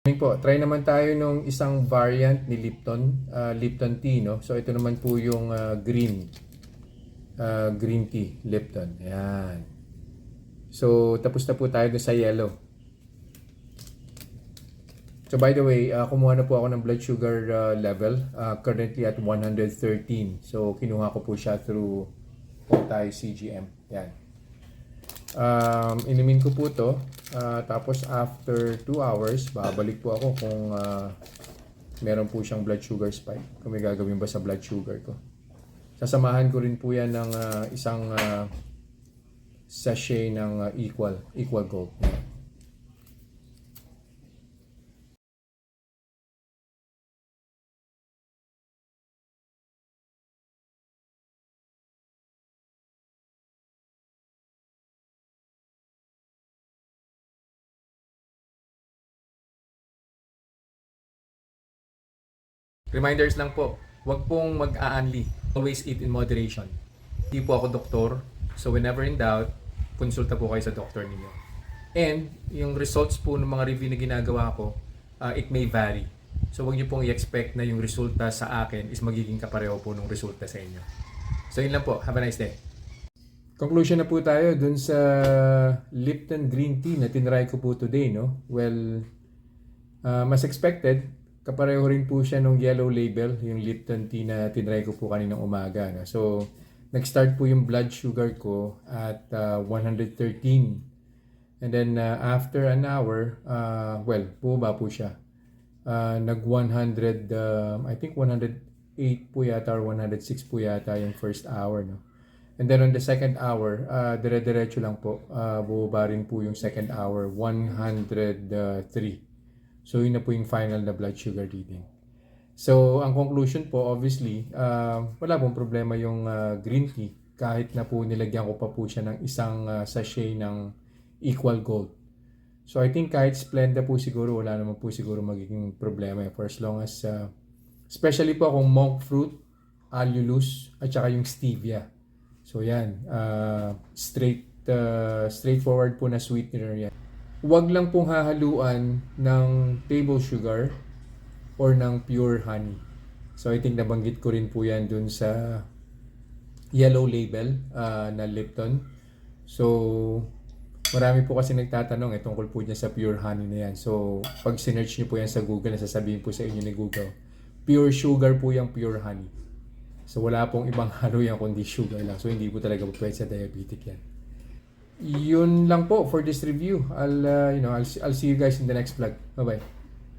Po, try naman tayo nung isang variant ni Lipton, Lipton tea, no? So ito naman po yung green tea, Lipton. Ayan. So tapos na po tayo sa yellow. So by the way, kumuha na po ako ng blood sugar level, currently at 113. So kinuha ko po siya through Potay CGM. Ayan. Inumin ko po to, tapos after 2 hours babalik po ako kung meron po siyang blood sugar spike, kung may gagawin ba sa blood sugar ko. Sasamahan ko rin po yan ng isang sachet ng equal gold. Reminders lang po, wag pong mag-aanli. Always eat in moderation. Hindi po ako doktor, so whenever in doubt, konsulta po kayo sa doktor ninyo. And yung results po ng mga review na ginagawa ko, it may vary. So wag niyo pong i-expect na yung resulta sa akin is magiging kapareho po ng resulta sa inyo. So yun lang po. Have a nice day. Conclusion na po tayo dun sa Lipton Green Tea na tinry ko po today, no? Well, mas expected, kapareho rin po siya nung yellow label, yung Lipton tea na tinry ko po kaninang umaga. No? So, nag-start po yung blood sugar ko at 113. And then, after an hour, bumaba po siya. Nag-100, I think 108 po yata or 106 po yata yung first hour. No? And then on the second hour, dire-diretso lang po. Bumaba rin po yung second hour, 103. So, yun na po yung final na blood sugar reading. So, ang conclusion po, obviously, wala pong problema yung green tea. Kahit na po nilagyan ko pa po siya ng isang sachet ng equal gold. So, I think kahit Splenda po siguro, wala naman po siguro magiging problema. For as long as, especially po akong monk fruit, allulose, at saka yung stevia. So, yan. Straightforward po na sweetener yan. Huwag lang pong hahaluan ng table sugar or ng pure honey. So I think nabanggit ko rin po yan dun sa yellow label na Lipton. So marami po kasi nagtatanong tungkol po niya sa pure honey na yan. So pag sinearch niyo po yan sa Google, nasasabihin po sa inyo ni Google, pure sugar po yung pure honey. So wala pong ibang halo yan kundi sugar lang. So hindi po talaga po pwede sa diabetic yan. Yun lang po for this review. I'll see you guys in the next vlog. Bye bye.